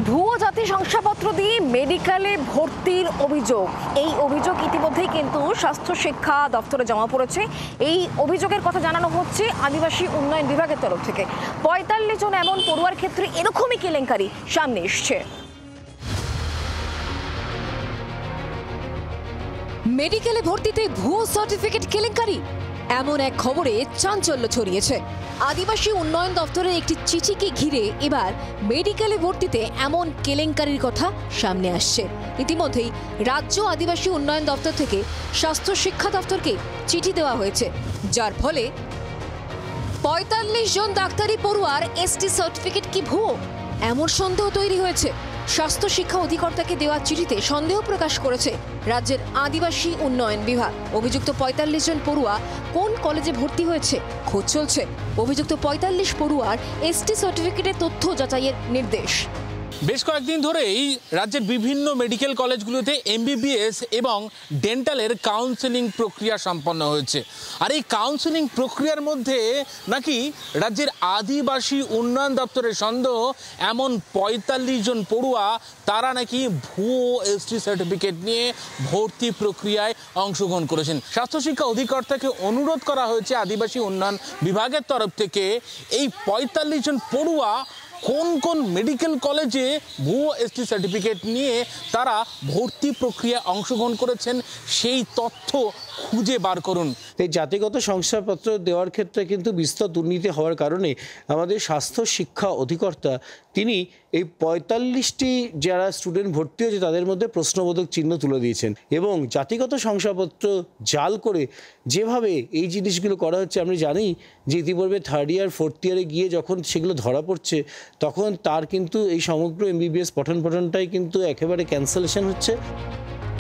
ভুয়ো জাতি শংসাপত্র দিয়ে মেডিকেলে ভর্তির অভিযোগ। এই অভিযোগ ইতিমধ্যেই কিন্তু স্বাস্থ্য শিক্ষা দপ্তরে জমা পড়েছে। এই অভিযোগের কথা জানানো হচ্ছে আদিবাসী উন্নয়ন বিভাগের তরফ থেকে। ৪৫ জন এমন পড়ুয়ার ক্ষেত্রে এরকমই কেলেঙ্কারি সামনে এসছে। মেডিকেলে ভর্তিতে ভুয়ো সার্টিফিকেট কেলেঙ্কারি, এমন এক খবরে চাঞ্চল্য ছড়িয়েছে। আদিবাসী উন্নয়ন দপ্তরের একটি চিঠিকে ঘিরে এবার মেডিকেলে ভর্তিতে এমন কেলেঙ্কারির কথা সামনে আসছে। ইতিমধ্যেই রাজ্য আদিবাসী উন্নয়ন দপ্তর থেকে স্বাস্থ্য শিক্ষা দপ্তরকে চিঠি দেওয়া হয়েছে, যার ফলে ৪৫ জন ডাক্তারি পড়ুয়ার এসটি সার্টিফিকেট কি ভুয়ো, এমন সন্দেহ তৈরি হয়েছে। স্বাস্থ্য শিক্ষা অধিকর্তাকে দেওয়া চিঠিতে সন্দেহ প্রকাশ করেছে রাজ্যের আদিবাসী উন্নয়ন বিভাগ। অভিযুক্ত ৪৫ জন পড়ুয়া কোন কলেজে ভর্তি হয়েছে খোঁজ চলছে। অভিযুক্ত ৪৫ পড়ুয়ার এসটি সার্টিফিকেটের তথ্য যাচাইয়ের নির্দেশ। বেশ কয়েকদিন ধরেই রাজ্যের বিভিন্ন মেডিকেল কলেজগুলোতে এমবিবিএস এবং ডেন্টালের কাউন্সেলিং প্রক্রিয়া সম্পন্ন হয়েছে। আর এই কাউন্সেলিং প্রক্রিয়ার মধ্যে নাকি রাজ্যের আদিবাসী উন্নয়ন দপ্তরের সন্দেহ এমন ৪৫ জন পড়ুয়া তারা নাকি ভুয়ো এসটি সার্টিফিকেট নিয়ে ভর্তি প্রক্রিয়ায় অংশগ্রহণ করেছেন। স্বাস্থ্য শিক্ষা অধিকর্তাকে অনুরোধ করা হয়েছে আদিবাসী উন্নয়ন বিভাগের তরফ থেকে এই ৪৫ জন পড়ুয়া কোন কোন মেডিকেল কলেজে ভুয়ো এসটি সার্টিফিকেট নিয়ে তারা ভর্তি প্রক্রিয়ায় অংশগ্রহণ করেছেন সেই তথ্য খুঁজে বার করুন। এই জাতিগত শংসাপত্র দেওয়ার ক্ষেত্রে কিন্তু বিস্তর দুর্নীতি হওয়ার কারণে আমাদের স্বাস্থ্য শিক্ষা অধিকর্তা তিনি এই ৪৫টি যারা স্টুডেন্ট ভর্তি হয়েছে তাদের মধ্যে প্রশ্নবোধক চিহ্ন তুলে দিয়েছেন এবং জাতিগত শংসাপত্র জাল করে যেভাবে এই জিনিসগুলো করা হচ্ছে আমরা জানি যে ইতিপূর্বে 3rd ইয়ার 4th ইয়ারে গিয়ে যখন সেগুলো ধরা পড়ছে তখন তার কিন্তু এই সমগ্র এমবিবিএস পঠনটাই কিন্তু একেবারে ক্যান্সেলেশন হচ্ছে।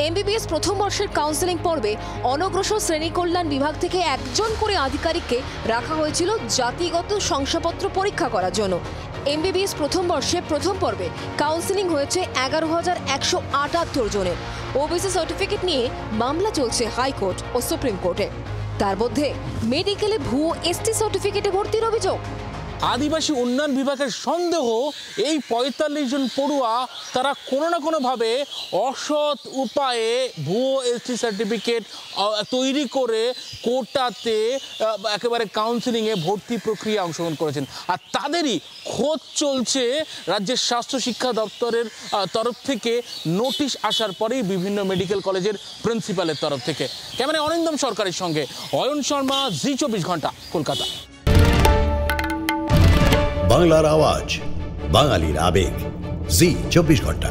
এমবিবিএস প্রথম বর্ষের কাউন্সেলিং পর্বে অনগ্রসর শ্রেণী কল্যাণ বিভাগ থেকে একজন করে আধিকারিককে রাখা হয়েছিল জাতিগত শংসাপত্র পরীক্ষা করার জন্য। এমবিবিএস প্রথম বর্ষে প্রথম পর্বে কাউন্সেলিং হয়েছে ১১,১৭৮ জনের। ওবিসি সার্টিফিকেট নিয়ে মামলা চলছে হাইকোর্ট ও সুপ্রিম কোর্টে। তার মধ্যে মেডিকেলে ভুয়ো এসটি সার্টিফিকেটে ভর্তির অভিযোগ। আদিবাসী উন্নয়ন বিভাগের সন্দেহ এই ৪৫ জন পড়ুয়া তারা কোনো না কোনোভাবে অসৎ উপায়ে ভুয়ো এসটি সার্টিফিকেট তৈরি করে কোটাতে একেবারে কাউন্সেলিংয়ে ভর্তি প্রক্রিয়া অংশগ্রহণ করেছেন। আর তাদেরই খোঁজ চলছে রাজ্যের স্বাস্থ্য শিক্ষা দপ্তরের তরফ থেকে নোটিশ আসার পরেই বিভিন্ন মেডিকেল কলেজের প্রিন্সিপালের তরফ থেকে। ক্যামেরায় অরিন্দম সরকারের সঙ্গে অয়ন শর্মা, জি ২৪ ঘন্টা, কলকাতা। বাংলার আওয়াজ, বাঙালির আবেগ, জি ২৪ ঘন্টা।